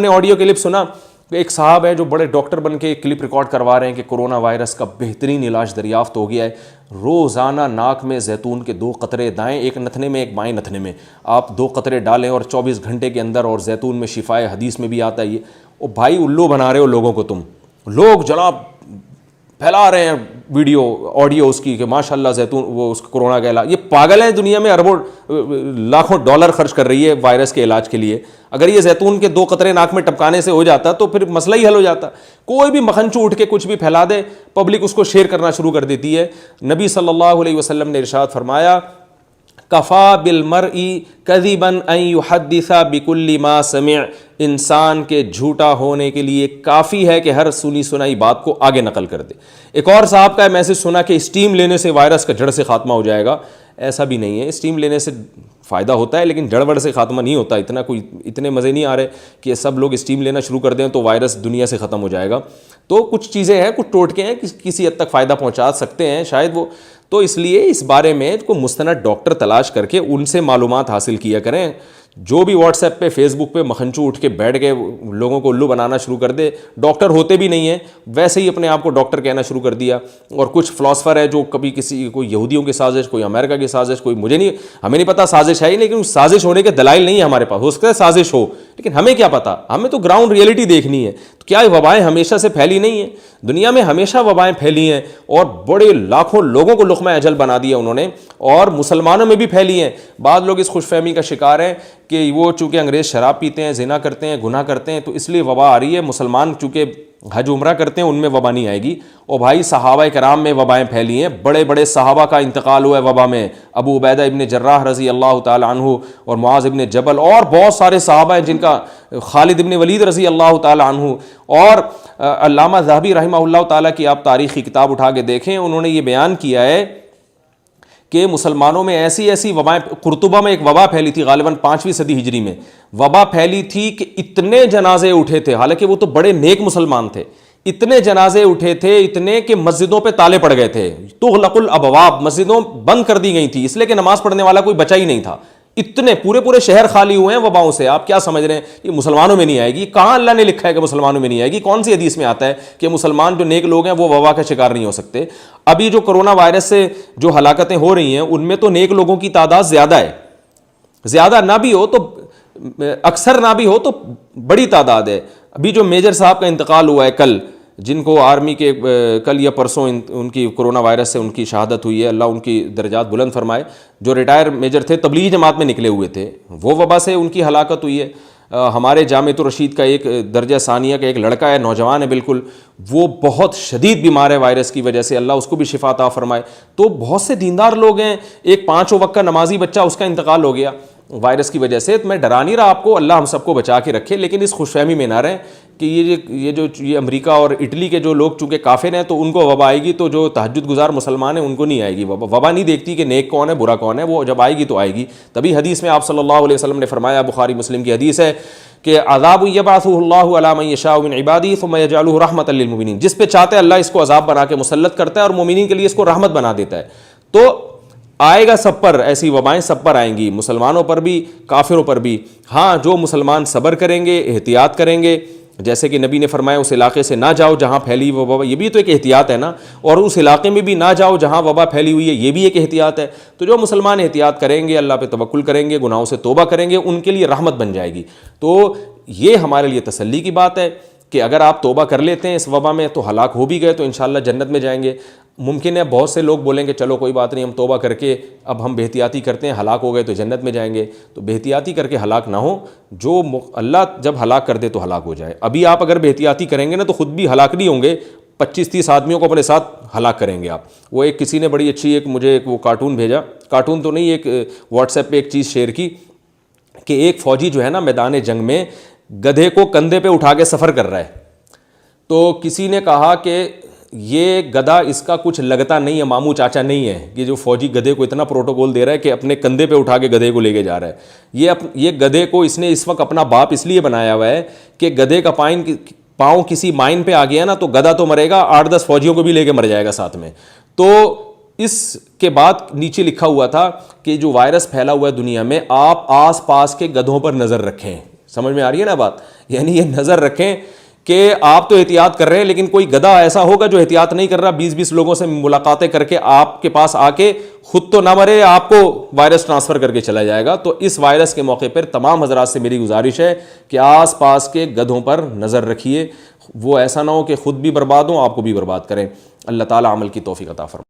نے audio clip سنا, ایک صاحب ہے جو بڑے ڈاکٹر بن کے کلپ ریکارڈ کروا رہے ہیں کہ کورونا وائرس کا بہترین علاج دریافت ہو گیا ہے. روزانہ ناک میں زیتون کے 2 قطرے دائیں ایک نتھنے میں ایک بائیں نتھنے میں آپ 2 قطرے ڈالیں اور 24 گھنٹے کے اندر, اور زیتون میں شفائے حدیث میں بھی آتا ہے یہ. او بھائی الو بنا رہے ہو لوگوں کو تم, لوگ جناب پھیلا رہے ہیں ویڈیو آڈیو اس کی کہ ماشاء اللہ زیتون وہ اس کورونا کا علاج. یہ پاگل ہیں, دنیا میں اربوں لاکھوں ڈالر خرچ کر رہی ہے وائرس کے علاج کے لیے. اگر یہ زیتون کے 2 قطرے ناک میں ٹپکانے سے ہو جاتا تو پھر مسئلہ ہی حل ہو جاتا. کوئی بھی مکھنچو اٹھ کے کچھ بھی پھیلا دے, پبلک اس کو شیئر کرنا شروع کر دیتی ہے. نبی صلی اللہ علیہ وسلم نے ارشاد فرمایا کفا بالمرء کذبا ان یحدث بکل ما سمع, انسان کے جھوٹا ہونے کے لیے کافی ہے کہ ہر سنی سنائی بات کو آگے نقل کر دے. ایک اور صاحب کا میسج سنا کہ اسٹیم لینے سے وائرس کا جڑ سے خاتمہ ہو جائے گا. ایسا بھی نہیں ہے, اسٹیم لینے سے فائدہ ہوتا ہے لیکن جڑ وڑ سے خاتمہ نہیں ہوتا. اتنے مزے نہیں آ رہے کہ سب لوگ اسٹیم لینا شروع کر دیں تو وائرس دنیا سے ختم ہو جائے گا. تو کچھ چیزیں ہیں, کچھ ٹوٹکے ہیں, کسی حد تک فائدہ پہنچا سکتے ہیں شاید وہ. تو اس لیے اس بارے میں کوئی مستند ڈاکٹر تلاش کر کے ان سے معلومات حاصل کیا کریں. جو بھی واٹس ایپ پہ فیس بک پہ مکھنچو اٹھ کے بیٹھ کے لوگوں کو الو بنانا شروع کر دے, ڈاکٹر ہوتے بھی نہیں ہیں, ویسے ہی اپنے آپ کو ڈاکٹر کہنا شروع کر دیا. اور کچھ فلاسفر ہے جو کبھی کوئی یہودیوں کی سازش, کوئی امریکہ کی سازش, کوئی ہمیں نہیں پتہ سازش ہے ہی, لیکن سازش ہونے کے دلائل نہیں ہے ہمارے پاس. ہو سکتا ہے سازش ہو لیکن ہمیں کیا پتہ, ہمیں تو گراؤنڈ ریئلٹی دیکھنی ہے. تو کیا وبائیں ہمیشہ سے پھیلی نہیں ہیں؟ دنیا میں ہمیشہ وبائیں پھیلی ہیں اور بڑے لاکھوں لوگوں کو لقمہ اجل بنا دیا انہوں نے, اور مسلمانوں میں بھی پھیلی ہیں. بعض لوگ اس خوش فہمی کا شکار ہیں کہ وہ چونکہ انگریز شراب پیتے ہیں, زنا کرتے ہیں, گناہ کرتے ہیں تو اس لیے وبا آ رہی ہے. مسلمان چونکہ حج عمرہ کرتے ہیں ان میں وبا نہیں آئے گی. اور بھائی صحابہ کرام میں وبائیں پھیلی ہیں, بڑے بڑے صحابہ کا انتقال ہوا ہے وبا میں. ابو عبیدہ ابن جراح رضی اللہ تعالی عنہ اور معاذ ابن جبل اور بہت سارے صحابہ ہیں جن کا, خالد ابن ولید رضی اللہ تعالی عنہ. اور علامہ ذہبی رحمہ اللہ تعالیٰ کی آپ تاریخی کتاب اٹھا کے دیکھیں, انہوں نے یہ بیان کیا ہے کہ مسلمانوں میں ایسی وبائیں, قرطبہ میں ایک وبا پھیلی تھی غالباً 5ویں صدی ہجری میں. وبا پھیلی تھی کہ اتنے جنازے اٹھے تھے, حالانکہ وہ تو بڑے نیک مسلمان تھے, اتنے جنازے اٹھے تھے, اتنے کہ مسجدوں پہ تالے پڑ گئے تھے. تغلق الابواب, مسجدوں بند کر دی گئی تھی اس لیے کہ نماز پڑھنے والا کوئی بچا ہی نہیں تھا. اتنے پورے شہر خالی ہوئے ہیں وباؤں سے. آپ کیا سمجھ رہے ہیں یہ مسلمانوں میں نہیں آئے گی؟ کہاں اللہ نے لکھا ہے کہ مسلمانوں میں نہیں آئے گی؟ کون سی حدیث میں آتا ہے کہ مسلمان جو نیک لوگ ہیں وہ وبا کا شکار نہیں ہو سکتے؟ ابھی جو کرونا وائرس سے جو ہلاکتیں ہو رہی ہیں ان میں تو نیک لوگوں کی تعداد زیادہ ہے, زیادہ نہ بھی ہو تو اکثر نہ بھی ہو تو بڑی تعداد ہے. ابھی جو میجر صاحب کا انتقال ہوا ہے کل, جن کو آرمی کے کل یا پرسوں ان کی کرونا وائرس سے ان کی شہادت ہوئی ہے, اللہ ان کی درجات بلند فرمائے. جو ریٹائر میجر تھے, تبلیغی جماعت میں نکلے ہوئے تھے, وہ وبا سے ان کی ہلاکت ہوئی ہے. ہمارے جامعۃ الرشید کا ایک درجہ ثانیہ کا ایک لڑکا ہے, نوجوان ہے بالکل, وہ بہت شدید بیمار ہے وائرس کی وجہ سے, اللہ اس کو بھی شفا عطا فرمائے. تو بہت سے دیندار لوگ ہیں, ایک 5 وقت کا نمازی بچہ اس کا انتقال ہو گیا وائرس کی وجہ سے. میں ڈرا نہیں رہا آپ کو, اللہ ہم سب کو بچا کے رکھے, لیکن اس خوش فہمی میں نہ رہیں کہ یہ امریکہ اور اٹلی کے جو لوگ چونکہ کافر ہیں تو ان کو وبا آئے گی, تو جو تہجد گزار مسلمان ہیں ان کو نہیں آئے گی وبا. وبا نہیں دیکھتی کہ نیک کون ہے برا کون ہے, وہ جب آئے گی تو آئے گی. تبھی حدیث میں آپ صلی اللہ علیہ وسلم نے فرمایا, بخاری مسلم کی حدیث ہے کہ عذاب یبعثہ اللہ علی من یشاء من عبادہ ثم یجعلہ رحمۃ للمؤمنین, جس پہ چاہتے اللہ اس کو عذاب بنا کے مسلط کرتا ہے اور مومنین کے لیے اس کو رحمت بنا دیتا ہے. تو آئے گا سب پر, ایسی وبائیں سب پر آئیں گی, مسلمانوں پر بھی کافروں پر بھی. ہاں جو مسلمان صبر کریں گے, احتیاط کریں گے, جیسے کہ نبی نے فرمایا اس علاقے سے نہ جاؤ جہاں پھیلی وہ وبا, یہ بھی تو ایک احتیاط ہے نا, اور اس علاقے میں بھی نہ جاؤ جہاں وبا پھیلی ہوئی ہے, یہ بھی ایک احتیاط ہے. تو جو مسلمان احتیاط کریں گے, اللہ پہ توکل کریں گے, گناہوں سے توبہ کریں گے, ان کے لیے رحمت بن جائے گی. تو یہ ہمارے لیے تسلی کی بات ہے کہ اگر آپ توبہ کر لیتے ہیں اس وبا میں تو ہلاک ہو بھی گئے تو انشاءاللہ جنت میں جائیں گے. ممکن ہے بہت سے لوگ بولیں کہ چلو کوئی بات نہیں, ہم توبہ کر کے اب ہم بے-احتیاطی کرتے ہیں, ہلاک ہو گئے تو جنت میں جائیں گے. تو بے-احتیاطی کر کے ہلاک نہ ہو, جو اللہ جب ہلاک کر دے تو ہلاک ہو جائے. ابھی آپ اگر بے-احتیاطی کریں گے نا تو خود بھی ہلاک نہیں ہوں گے, 25-30 آدمیوں کو اپنے ساتھ ہلاک کریں گے آپ. وہ ایک کسی نے بڑی اچھی مجھے وہ کارٹون بھیجا, کارٹون تو نہیں, ایک واٹس ایپ پہ ایک چیز شیئر کی کہ ایک فوجی جو ہے نا میدان جنگ میں گدھے کو کندھے پہ اٹھا کے سفر کر رہا ہے. تو کسی نے کہا کہ یہ گدھا اس کا کچھ لگتا نہیں ہے, ماموں چاچا نہیں ہے, یہ جو فوجی گدھے کو اتنا پروٹوکول دے رہا ہے کہ اپنے کندھے پہ اٹھا کے گدھے کو لے کے جا رہا ہے. یہ گدھے کو اس نے اس وقت اپنا باپ اس لیے بنایا ہوا ہے کہ گدھے کا پاؤں کسی مائن پہ آ گیا نا تو گدھا تو مرے گا, 8-10 فوجیوں کو بھی لے کے مر جائے گا ساتھ میں. تو اس کے بعد نیچے لکھا ہوا تھا کہ جو وائرس پھیلا ہوا ہے دنیا میں, آپ آس پاس کے گدھوں پر نظر رکھیں, سمجھ میں آ رہی ہے نا بات؟ یعنی یہ نظر رکھیں کہ آپ تو احتیاط کر رہے ہیں لیکن کوئی گدھا ایسا ہوگا جو احتیاط نہیں کر رہا, 20 لوگوں سے ملاقاتیں کر کے آپ کے پاس آ کے خود تو نہ مرے, آپ کو وائرس ٹرانسفر کر کے چلا جائے گا. تو اس وائرس کے موقع پر تمام حضرات سے میری گزارش ہے کہ آس پاس کے گدھوں پر نظر رکھیے, وہ ایسا نہ ہو کہ خود بھی برباد ہوں, آپ کو بھی برباد کریں. اللہ تعالیٰ عمل کی توفیق عطا فرمائے.